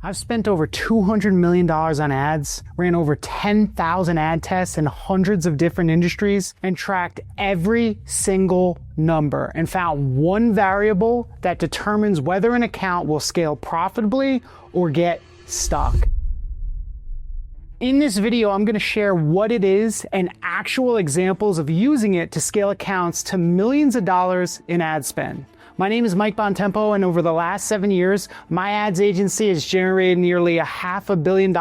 I've spent over $200 million on ads, ran over 10,000 ad tests in hundreds of different industries, and tracked every single number and found one variable that determines whether an account will scale profitably or get stuck. In this video, I'm going to share what it is and actual examples of using it to scale accounts to millions of dollars in ad spend. My name is Mike Bontempo, and over the last 7 years, my ads agency has generated nearly $500 million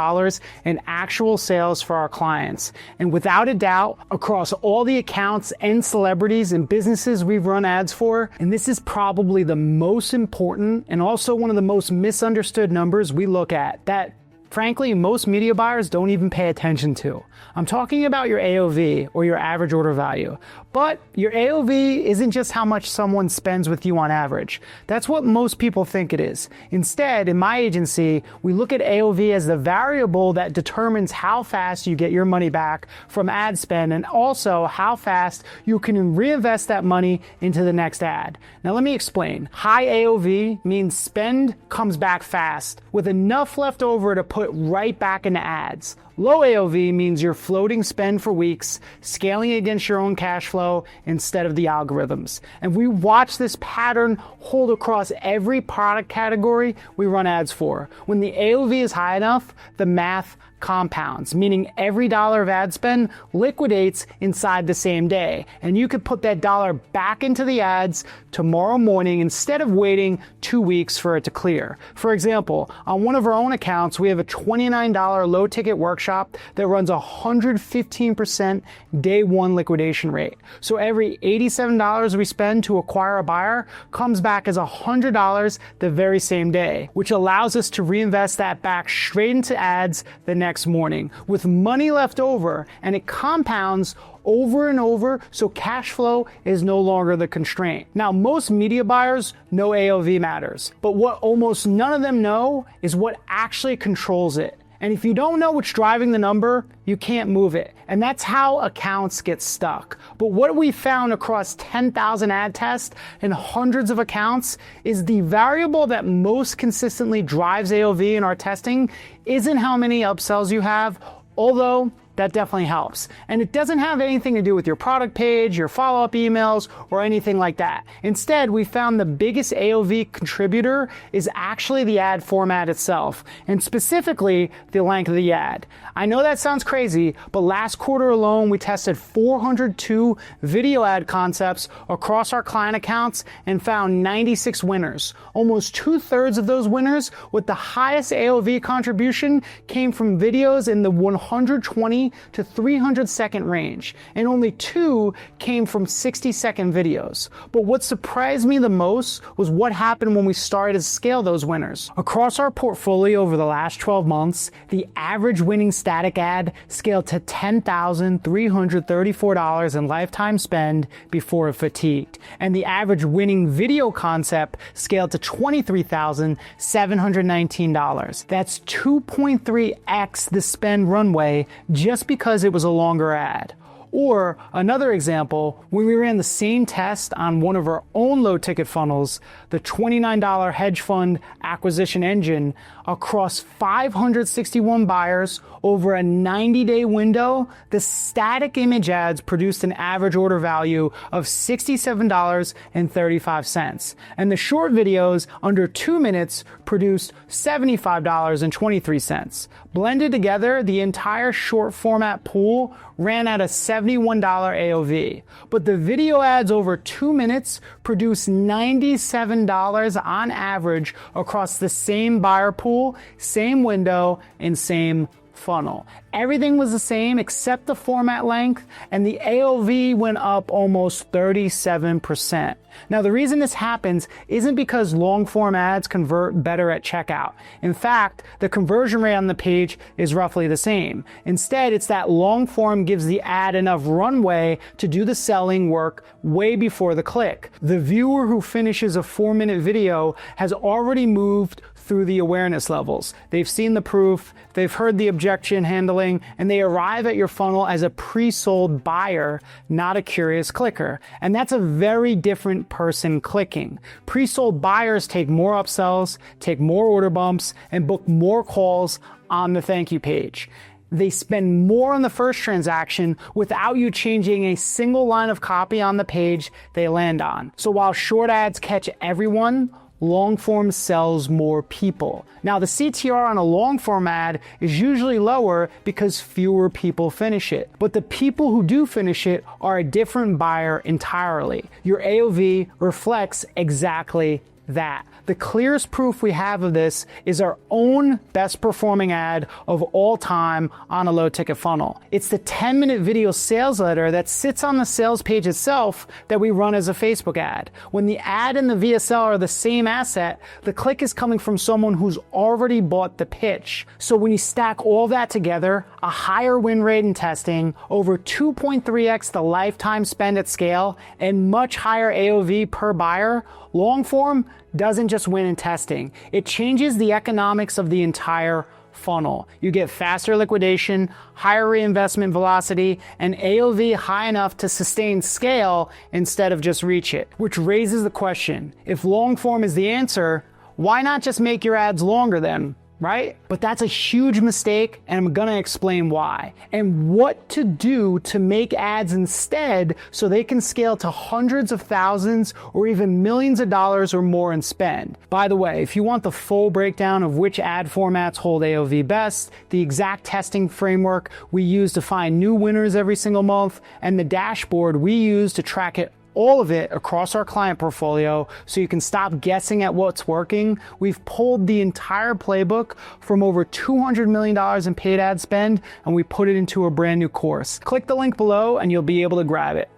in actual sales for our clients. And without a doubt, across all the accounts and celebrities and businesses we've run ads for, and this is probably the most important and also one of the most misunderstood numbers we look at, that frankly, most media buyers don't even pay attention to. I'm talking about your AOV, or your average order value. But your AOV isn't just how much someone spends with you on average. That's what most people think it is. Instead, in my agency, we look at AOV as the variable that determines how fast you get your money back from ad spend, and also how fast you can reinvest that money into the next ad. Now let me explain. High AOV means spend comes back fast, with enough left over to put right back into ads. Low AOV means you're floating spend for weeks, scaling against your own cash flow instead of the algorithms. And we watch this pattern hold across every product category we run ads for. When the AOV is high enough, the math compounds, meaning every dollar of ad spend liquidates inside the same day. And you could put that dollar back into the ads tomorrow morning instead of waiting 2 weeks for it to clear. For example, on one of our own accounts, we have a $29 low ticket workshop that runs 115% day one liquidation rate. So every $87 we spend to acquire a buyer comes back as $100 the very same day, which allows us to reinvest that back straight into ads the next morning with money left over, and it compounds over and over, so cash flow is no longer the constraint. Now, most media buyers know AOV matters, but what almost none of them know is what actually controls it. And if you don't know what's driving the number, you can't move it. And that's how accounts get stuck. But what we found across 10,000 ad tests and hundreds of accounts is the variable that most consistently drives AOV in our testing isn't how many upsells you have, although that definitely helps. And it doesn't have anything to do with your product page, your follow-up emails, or anything like that. Instead, we found the biggest AOV contributor is actually the ad format itself, and specifically the length of the ad. I know that sounds crazy, but last quarter alone, we tested 402 video ad concepts across our client accounts and found 96 winners. Almost 2/3 of those winners with the highest AOV contribution came from videos in the 120 to 300 second range, and only 2 came from 60-second videos. But what surprised me the most was what happened when we started to scale those winners. Across our portfolio over the last 12 months, the average winning static ad scaled to $10,334 in lifetime spend before it fatigued, and the average winning video concept scaled to $23,719. That's 2.3x the spend runway just because it was a longer ad. Or another example, when we ran the same test on one of our own low ticket funnels, the $29 hedge fund acquisition engine, across 561 buyers over a 90-day window, the static image ads produced an average order value of $67.35. And the short videos under 2 minutes produced $75.23. Blended together, the entire short format pool ran at a $71 AOV. But the video ads over 2 minutes produced $97 on average across the same buyer pool, same window, and same funnel. Everything was the same except the format length, and the AOV went up almost 37%. Now, the reason this happens isn't because long form ads convert better at checkout. In fact, the conversion rate on the page is roughly the same. Instead, it's that long form gives the ad enough runway to do the selling work way before the click. The viewer who finishes a 4-minute video has already moved through the awareness levels. They've seen the proof, they've heard the objection handling, and they arrive at your funnel as a pre-sold buyer, not a curious clicker. And that's a very different person clicking. Pre-sold buyers take more upsells, take more order bumps, and book more calls on the thank you page. They spend more on the first transaction without you changing a single line of copy on the page they land on. So while short ads catch everyone, long form sells more people. Now the CTR on a long form ad is usually lower because fewer people finish it. But the people who do finish it are a different buyer entirely. Your AOV reflects exactly that. The clearest proof we have of this is our own best performing ad of all time on a low ticket funnel. It's the 10-minute video sales letter that sits on the sales page itself that we run as a Facebook ad. When the ad and the VSL are the same asset, the click is coming from someone who's already bought the pitch. So when you stack all that together, a higher win rate in testing, over 2.3x the lifetime spend at scale, and much higher AOV per buyer, long form doesn't just win in testing. It changes the economics of the entire funnel. You get faster liquidation, higher reinvestment velocity, and AOV high enough to sustain scale instead of just reach it. Which raises the question, if long form is the answer, why not just make your ads longer then? Right? But that's a huge mistake, and I'm gonna explain why and what to do to make ads instead so they can scale to hundreds of thousands or even millions of dollars or more in spend. By the way, if you want the full breakdown of which ad formats hold AOV best, the exact testing framework we use to find new winners every single month, and the dashboard we use to track it all of it across our client portfolio so you can stop guessing at what's working, we've pulled the entire playbook from over $200 million in paid ad spend and we put it into a brand new course. Click the link below and you'll be able to grab it.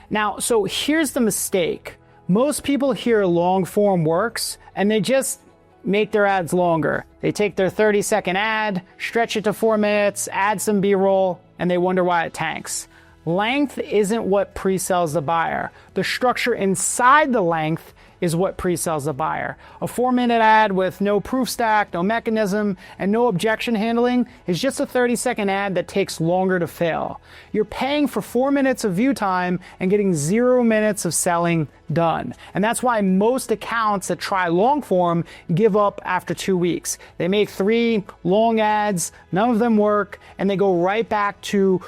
Now, so here's the mistake. Most people hear long form works and they just make their ads longer. They take their 30-second ad, stretch it to 4 minutes, add some B-roll, and they wonder why it tanks. Length isn't what pre-sells the buyer. The structure inside the length is what pre-sells the buyer. A 4-minute ad with no proof stack, no mechanism, and no objection handling is just a 30-second ad that takes longer to fail. You're paying for 4 minutes of view time and getting 0 minutes of selling done. And that's why most accounts that try long form give up after 2 weeks. They make 3 long ads, none of them work, and they go right back to,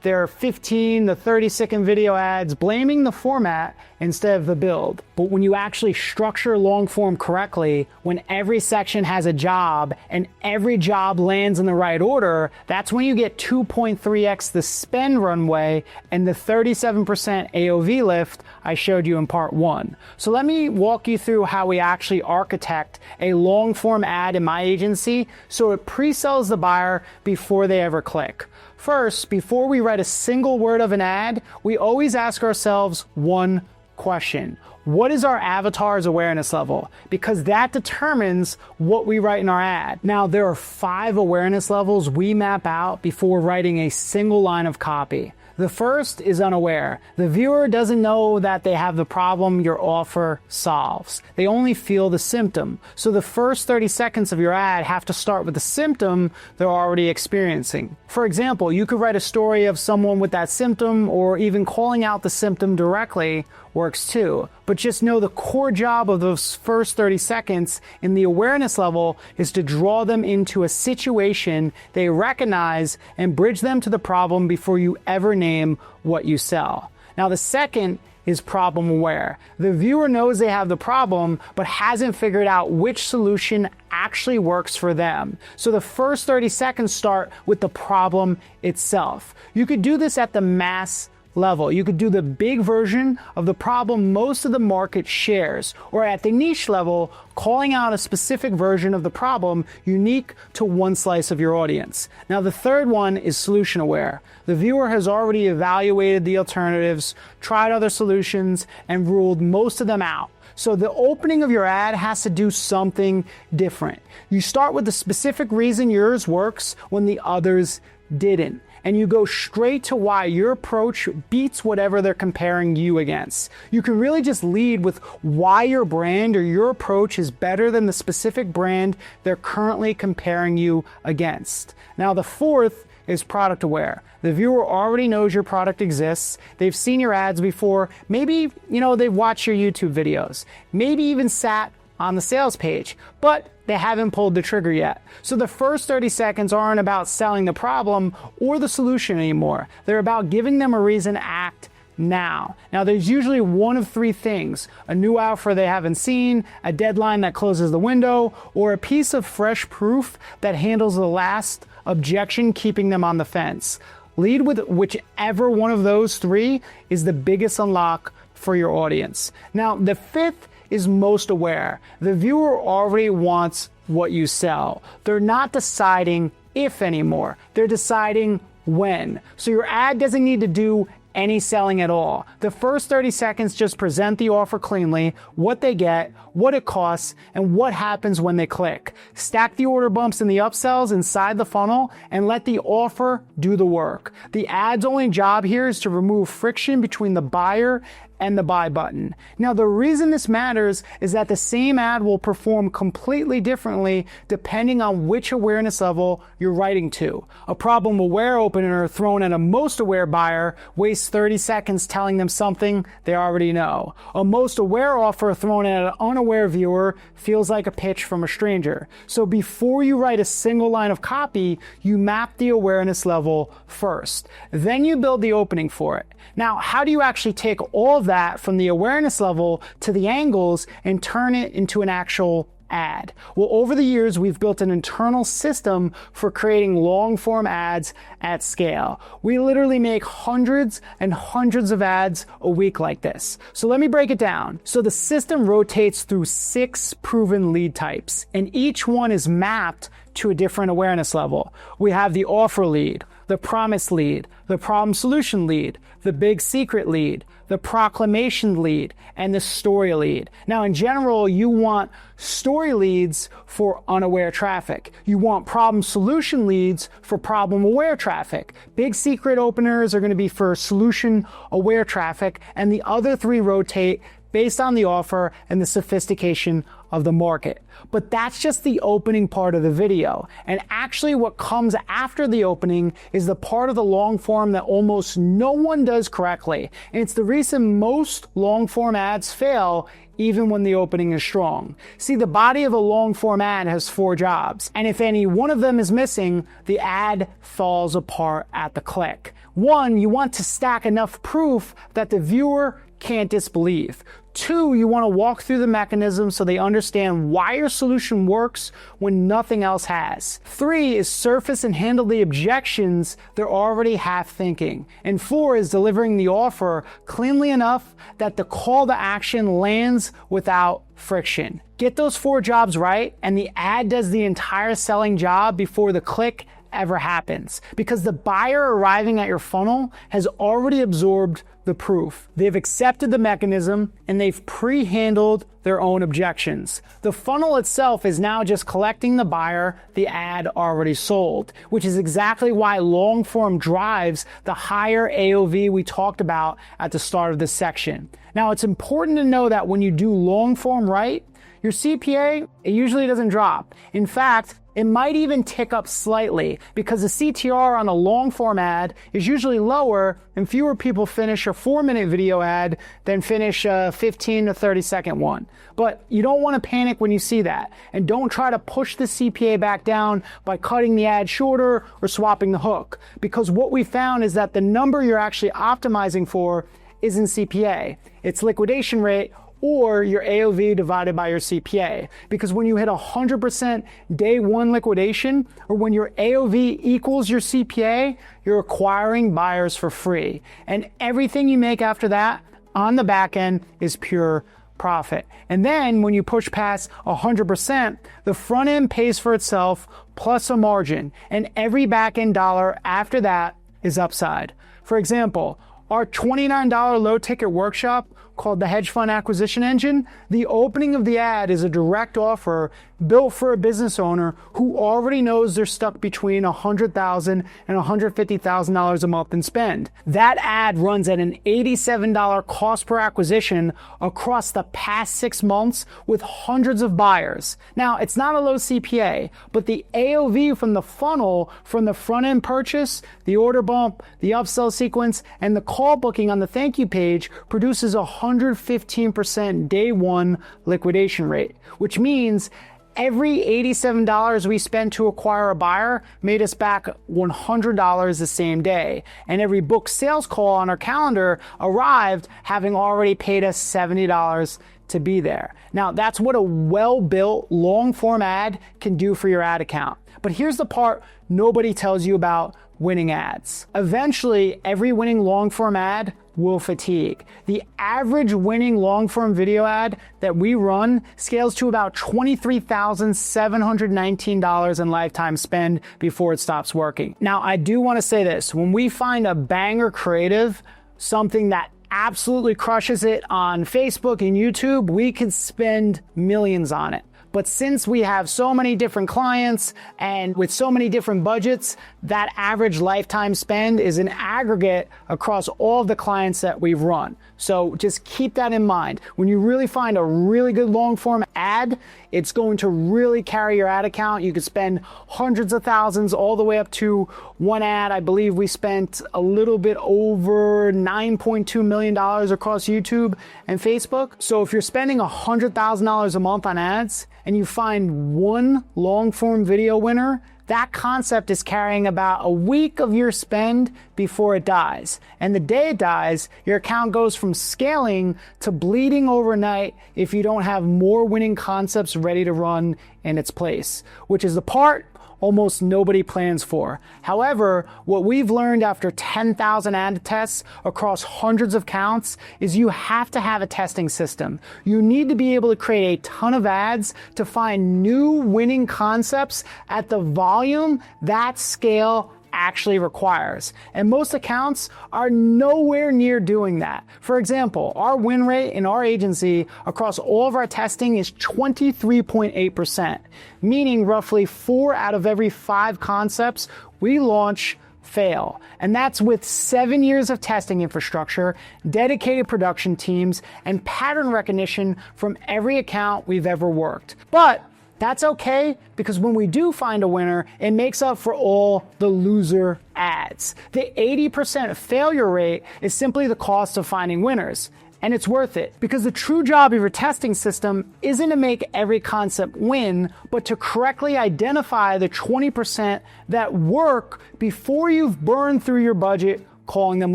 their 15 to 30-second video ads, blaming the format instead of the build. But when you actually structure long form correctly, when every section has a job and every job lands in the right order, that's when you get 2.3x the spend runway and the 37% AOV lift I showed you in part 1. So let me walk you through how we actually architect a long form ad in my agency so it pre-sells the buyer before they ever click. First, before we write a single word of an ad, we always ask ourselves one question. What is our avatar's awareness level? Because that determines what we write in our ad. Now, there are 5 awareness levels we map out before writing a single line of copy. The first is unaware. The viewer doesn't know that they have the problem your offer solves. They only feel the symptom. So the first 30 seconds of your ad have to start with the symptom they're already experiencing. For example, you could write a story of someone with that symptom, or even calling out the symptom directly works too. But just know the core job of those first 30 seconds in the awareness level is to draw them into a situation they recognize and bridge them to the problem before you ever name what you sell. Now, the second is problem aware. The viewer knows they have the problem, but hasn't figured out which solution actually works for them. So the first 30 seconds start with the problem itself. You could do this at the mass level. You could do the big version of the problem most of the market shares, or at the niche level, calling out a specific version of the problem unique to one slice of your audience. Now, the third one is solution aware. The viewer has already evaluated the alternatives, tried other solutions, and ruled most of them out. So the opening of your ad has to do something different. You start with the specific reason yours works when the others didn't. and you go straight to why your approach beats whatever they're comparing you against. You can really just lead with why your brand or your approach is better than the specific brand they're currently comparing you against. Now, the fourth is product aware. The viewer already knows your product exists. They've seen your ads before. Maybe, they've watched your YouTube videos. Maybe even sat on the sales page, but they haven't pulled the trigger yet. So the first 30 seconds aren't about selling the problem or the solution anymore. They're about giving them a reason to act now. Now, there's usually one of three things: a new offer they haven't seen, a deadline that closes the window, or a piece of fresh proof that handles the last objection keeping them on the fence. Lead with whichever one of those three is the biggest unlock for your audience. Now, the fifth is most aware. The viewer already wants what you sell. They're not deciding if anymore. They're deciding when. So your ad doesn't need to do any selling at all. The first 30 seconds just present the offer cleanly, what they get, what it costs, and what happens when they click. Stack the order bumps and the upsells inside the funnel and let the offer do the work. The ad's only job here is to remove friction between the buyer and the buy button. Now, the reason this matters is that the same ad will perform completely differently depending on which awareness level you're writing to. A problem aware opener thrown at a most aware buyer wastes 30 seconds telling them something they already know. A most aware offer thrown at an unaware viewer feels like a pitch from a stranger. So before you write a single line of copy, you map the awareness level first. Then you build the opening for it. Now, how do you actually take all of that from the awareness level to the angles and turn it into an actual ad? Well, over the years, we've built an internal system for creating long form ads at scale. We literally make hundreds and hundreds of ads a week like this. So let me break it down. So the system rotates through 6 proven lead types, and each one is mapped to a different awareness level. We have the offer lead, the promise lead, the problem solution lead, the big secret lead, the proclamation lead, and the story lead. Now, in general, you want story leads for unaware traffic. You want problem solution leads for problem aware traffic. Big secret openers are going to be for solution aware traffic, and the other 3 rotate based on the offer and the sophistication of the market. But that's just the opening part of the video. And actually what comes after the opening is the part of the long form that almost no one does correctly. And it's the reason most long form ads fail even when the opening is strong. See, the body of a long form ad has 4 jobs. And if any one of them is missing, the ad falls apart at the click. 1, you want to stack enough proof that the viewer can't disbelieve. 2, you want to walk through the mechanism so they understand why your solution works when nothing else has. 3 is surface and handle the objections they're already half thinking. And 4 is delivering the offer cleanly enough that the call to action lands without friction. Get those 4 jobs right, and the ad does the entire selling job before the click ever happens, because the buyer arriving at your funnel has already absorbed the proof. They've accepted the mechanism and they've pre-handled their own objections. The funnel itself is now just collecting the buyer the ad already sold, which is exactly why long form drives the higher AOV we talked about at the start of this section. Now, it's important to know that when you do long form right, your CPA, it usually doesn't drop. In fact, it might even tick up slightly because the CTR on a long form ad is usually lower and fewer people finish a 4-minute video ad than finish a 15 to 30 second one. But you don't want to panic when you see that, and don't try to push the CPA back down by cutting the ad shorter or swapping the hook, because what we found is that the number you're actually optimizing for isn't CPA, it's liquidation rate or your AOV divided by your CPA. Because when you hit 100% day 1 liquidation, or when your AOV equals your CPA, you're acquiring buyers for free. And everything you make after that on the back end is pure profit. And then when you push past 100%, the front end pays for itself plus a margin, and every back end dollar after that is upside. For example, our $29 low ticket workshop called the Hedge Fund Acquisition Engine, the opening of the ad is a direct offer built for a business owner who already knows they're stuck between $100,000 and $150,000 a month in spend. That ad runs at an $87 cost per acquisition across the past 6 months with hundreds of buyers. Now, it's not a low CPA, but the AOV from the funnel, from the front end purchase, the order bump, the upsell sequence, and the call booking on the thank you page produces 115% day one liquidation rate, which means every $87 we spent to acquire a buyer made us back $100 the same day. And every booked sales call on our calendar arrived having already paid us $70 to be there. Now, that's what a well-built long-form ad can do for your ad account. But here's the part nobody tells you about winning ads. Eventually, every winning long-form ad will fatigue. The average winning long-form video ad that we run scales to about $23,719 in lifetime spend before it stops working. Now, I do want to say this. When we find a banger creative, something that absolutely crushes it on Facebook and YouTube, we could spend millions on it. But since we have so many different clients and with so many different budgets, that average lifetime spend is an aggregate across all of the clients that we've run. So just keep that in mind. When you really find a really good long form ad, it's going to really carry your ad account. You could spend hundreds of thousands all the way up to one ad. I believe we spent a little bit over $9.2 million across YouTube and Facebook. So if you're spending $100,000 a month on ads and you find one long form video winner, that concept is carrying about a week of your spend before it dies. And the day it dies, your account goes from scaling to bleeding overnight if you don't have more winning concepts ready to run in its place, which is the part almost nobody plans for. However, what we've learned after 10,000 ad tests across hundreds of accounts is you have to have a testing system. You need to be able to create a ton of ads to find new winning concepts at the volume that scale actually requires. And most accounts are nowhere near doing that. For example, our win rate in our agency across all of our testing is 23.8%, meaning roughly 4 out of every 5 concepts we launch fail. And that's with 7 years of testing infrastructure, dedicated production teams, and pattern recognition from every account we've ever worked. But that's okay, because when we do find a winner, it makes up for all the loser ads. The 80% failure rate is simply the cost of finding winners. And it's worth it, because the true job of your testing system isn't to make every concept win, but to correctly identify the 20% that work before you've burned through your budget calling them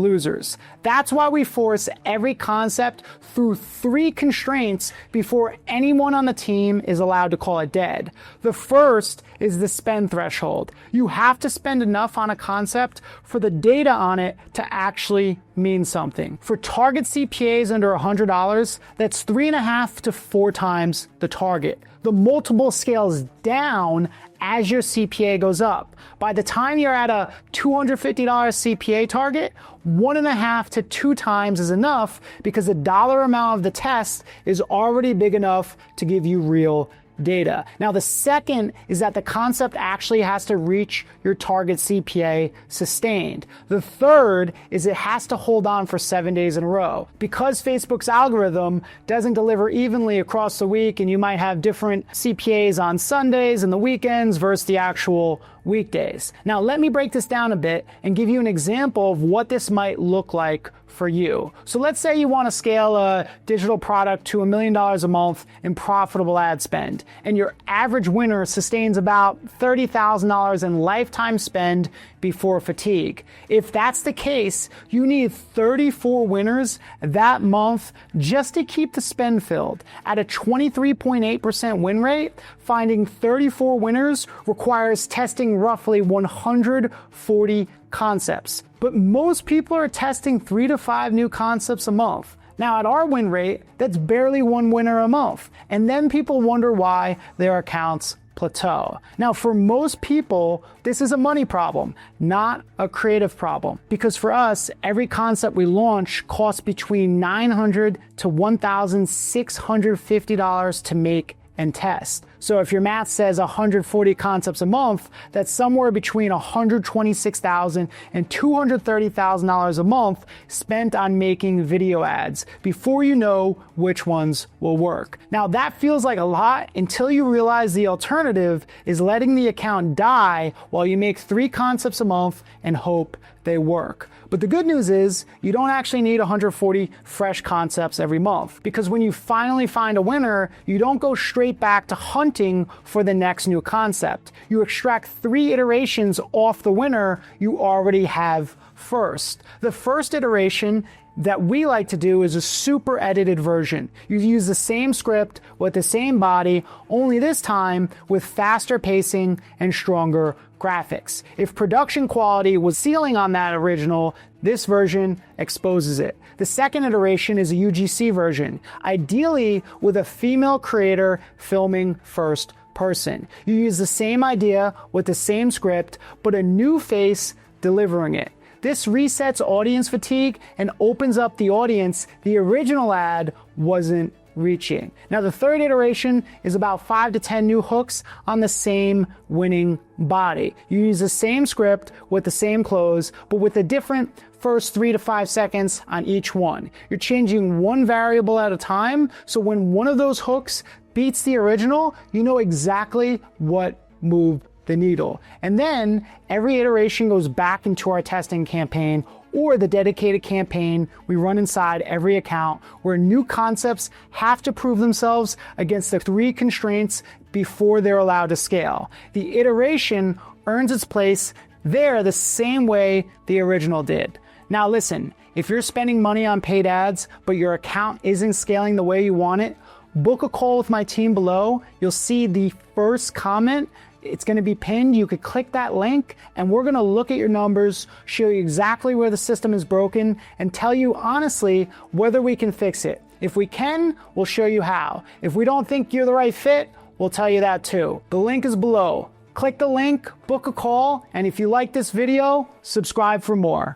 losers. That's why we force every concept through 3 constraints before anyone on the team is allowed to call it dead. The first is the spend threshold. You have to spend enough on a concept for the data on it to actually mean something. For target CPAs under $100, that's 3.5 to 4 times the target. The multiple scales down as your CPA goes up. By the time you're at a $250 CPA target, 1.5 to 2 times is enough, because the dollar amount of the test is already big enough to give you real data. Now, the second is that the concept actually has to reach your target CPA sustained. The third is it has to hold on for 7 days in a row. Because Facebook's algorithm doesn't deliver evenly across the week, and you might have different CPAs on Sundays and the weekends versus the actual weekdays. Now, let me break this down a bit and give you an example of what this might look like for you. So let's say you want to scale a digital product to $1 million a month in profitable ad spend, and your average winner sustains about $30,000 in lifetime spend before fatigue. If that's the case, you need 34 winners that month just to keep the spend filled. At a 23.8% win rate, finding 34 winners requires testing roughly 140 concepts. But most people are testing 3 to 5 new concepts a month. Now, at our win rate, that's barely 1 winner a month. And then people wonder why their accounts plateau. Now, for most people, this is a money problem, not a creative problem. Because for us, every concept we launch costs between $900 to $1,650 to make and test. So if your math says 140 concepts a month, that's somewhere between $126,000 and $230,000 a month spent on making video ads before you know which ones will work. Now that feels like a lot until you realize the alternative is letting the account die while you make 3 concepts a month and hope they work. But the good news is you don't actually need 140 fresh concepts every month, because when you finally find a winner, you don't go straight back to hunting for the next new concept. You extract 3 iterations off the winner you already have first. The first iteration that we like to do is a super edited version. You use the same script with the same body, only this time with faster pacing and stronger graphics. If production quality was ceiling on that original, this version exposes it. The second iteration is a UGC version, ideally with a female creator filming first person. You use the same idea with the same script, but a new face delivering it. This resets audience fatigue and opens up the audience the original ad wasn't reaching. Now the third iteration is about 5 to 10 new hooks on the same winning body. You use the same script with the same close, but with a different first 3 to 5 seconds on each one. You're changing one variable at a time, so when one of those hooks beats the original, you know exactly what moved the needle. And then every iteration goes back into our testing campaign or the dedicated campaign we run inside every account, where new concepts have to prove themselves against the 3 constraints before they're allowed to scale. The iteration earns its place there the same way the original did. Now listen, if you're spending money on paid ads, but your account isn't scaling the way you want it, book a call with my team below. You'll see the first comment. It's going to be pinned. You could click that link and we're going to look at your numbers, show you exactly where the system is broken, and tell you honestly whether we can fix it. If we can, we'll show you how. If we don't think you're the right fit, we'll tell you that too. The link is below. Click the link, book a call, and if you like this video, subscribe for more.